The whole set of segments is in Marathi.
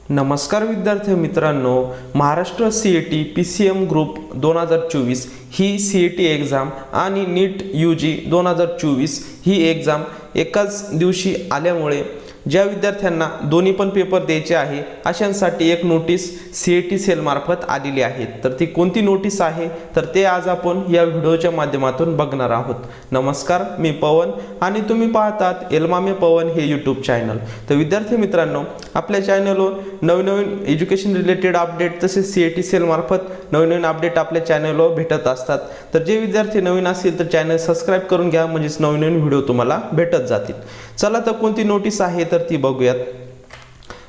नमस्कार विद्यार्थी मित्रांनो, महाराष्ट्र CET PCM ग्रुप 2024 ही CET एक्झाम आणि नीट UG 2024 ही एक्झाम एकाच दिवशी आल्यामुळे ज्या विद्यार्थ्यांना दोन्ही पण पेपर द्यायचे आहे अशांसाठी एक नोटीस CET सेल मार्फत आलेली आहे। तर ती कोणती नोटीस आहे तर ते आज आपण या व्हिडिओच्या माध्यमातून बघणार आहोत। नमस्कार, मी पवन आणि तुम्ही पाहतात एलमामे पवन हे यूट्यूब चॅनल। तर विद्यार्थी मित्रांनो, आपल्या चॅनलवर नवीन एज्युकेशन रिलेटेड अपडेट तसेच CET सेल मार्फत नवीन अपडेट आपल्या चॅनलवर भेटत असतात। तर जे विद्यार्थी नवीन असतील तर चॅनल सबस्क्राइब करून घ्या, म्हणजे नवीन व्हिडिओ तुम्हाला भेटत जातील। चला तर कोणती नोटीस आहे तर ती बघूयात।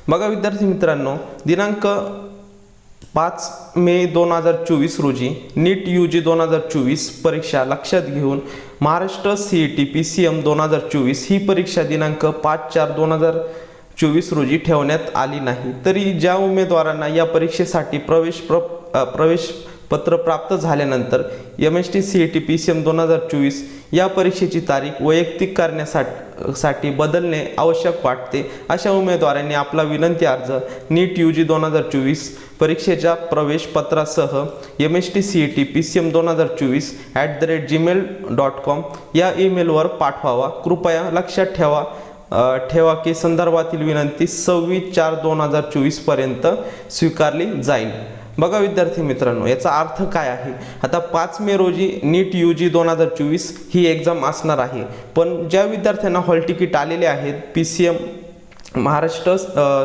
बघा विद्यार्थी मित्रांनो, दिनांक 5 मे 2024 रोजी नीट UG 2024 परीक्षा लक्षात घेऊन महाराष्ट्र CET PCM 2024 ही परीक्षा दिनांक 5/4/2024 रोजी ठेवण्यात आली नाही। तरी ज्या उमेदवारांना या परीक्षेसाठी प्रवेश पत्र प्राप्त झाल्यानंतर MST CET PCM 2024 या परीक्षेची तारीख वैयक्तिक करण्यासाठी बदलणे आवश्यक वाटते अशा उमेदवारांनी आपला विनंती अर्ज नीट UG 2024 परीक्षेच्या प्रवेश पत्रासह MST CET PCM 2024 @gmail.com या ईमेलवर पाठवावा। कृपया लक्षात ठेवा की संदर्भातील विनंती 26/4/2024 पर्यंत स्वीकारली जाईल। बघा विद्यार्थी मित्रांनो, याचा अर्थ काय आहे। आता 5 मे रोजी नीट UG 2024 ही एक्झाम असणार आहे, पण ज्या विद्यार्थ्यांना हॉल तिकीट आलेले आहेत महाराष्ट्र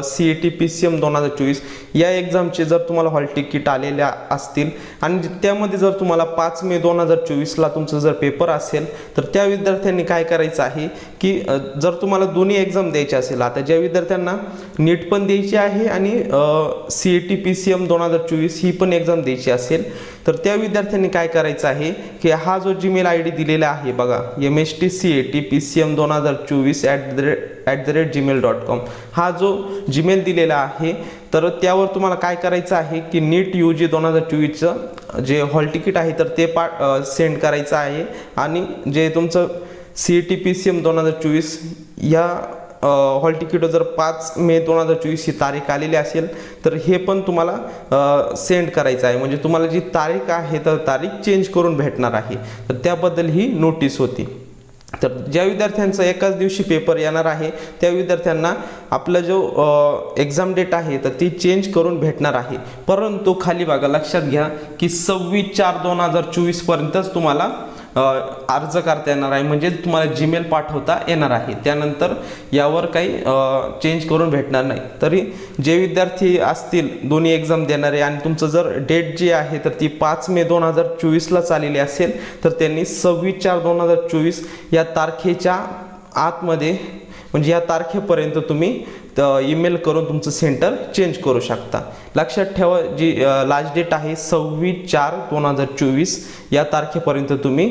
CET PCM 2024 या एक्झामचे जर तुम्हाला हॉल तिकीट आलेले असतील आणि त्यामध्ये जर तुम्हाला 5 मे 2024 ला तुमचा जर पेपर असेल तर त्या विद्यार्थ्यांनी काय करायचं आहे की जर तुम्हाला दोन्ही एक्झाम द्यायची असेल, आता ज्या विद्यार्थ्यांना नीट पण द्यायची आहे आणि CET PCM 2024 ही पण एक्झाम द्यायची असेल तर त्या विद्यार्थ्यांनी काय करायचं आहे की हा जो जीमेल ID दिलेला आहे बघा, MST CET PCM 2024 @gmail.com हा जो जीमेल दिलेला आहे तर त्यावर तुम्हाला काय करायचं आहे की नीट UG 2024चं जे हॉल तिकीट आहे तर ते सेंड करायचं आहे आणि जे तुमचं CET PCM 2024 या हॉल तिकीट जर 5 मे 2024 ही तारीख आलेली असेल तर हे पण तुम्हाला सेंड करायचं आहे, म्हणजे तुम्हाला जी तारीख आहे तर तारीख चेंज करून भेटणार आहे। तर त्याबद्दल ही नोटीस होती। तर ज्या विद्यार्थ्यांचा एकाच दिवशी पेपर येणार आहे त्या विद्यार्थ्यांना आपला जो एक्झाम डेट आहे तर ती चेंज करून भेटणार आहे, परंतु खाली बघा लक्षात घ्या की 26/4/2024 पर्यंतच तुम्हाला अर्ज करता येणार आहे, म्हणजे तुम्हाला जीमेल पाठवता येणार आहे। त्यानंतर यावर काही चेंज करून भेटणार नाही। तरी जे विद्यार्थी असतील दोन्ही एक्झाम देणारे आणि तुमचं जर डेट जी आहे तर ती 5 मे 2024 ला चाललेली असेल तर त्यांनी 26/4/2024 या तारखेच्या आतमध्ये, म्हणजे या तारखेपर्यंत तुम्ही ईमेल करून तुमचं सेंटर चेंज करू शकता। लक्षात ठेवा, जी लास्ट डेट आहे 26/4/2024 या तारखेपर्यंत तुम्ही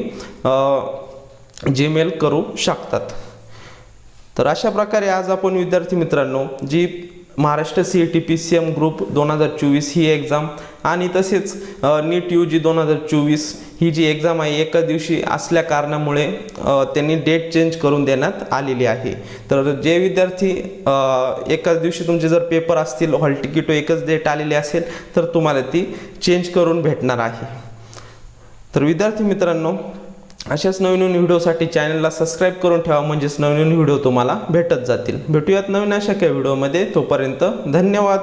जीमेल करू शकतात। तर अशा प्रकारे आज आपण विद्यार्थी मित्रांनो जी महाराष्ट्र CET PCM ग्रुप 2024 ही एक्झाम आणि तसेच नीट UG 2024 ही जी एक्झाम आहे एका दिवशी असल्या कारणामुळे त्यांनी डेट चेंज करून देण्यात आलेली आहे। तर जे विद्यार्थी एकाच दिवशी तुमचे जर पेपर असतील, हॉल तिकीट एकच डेट आलेली असेल तर तुम्हाला ती चेंज करून भेटणार आहे। तर विद्यार्थी मित्रांनो, अशाच नवीन व्हिडिओसाठी चॅनलला सबस्क्राइब करून ठेवा, म्हणजेच नवीन व्हिडिओ तुम्हाला भेटत जातील। भेटूयात नवीन अशा काही व्हिडिओमध्ये, तोपर्यंत धन्यवाद।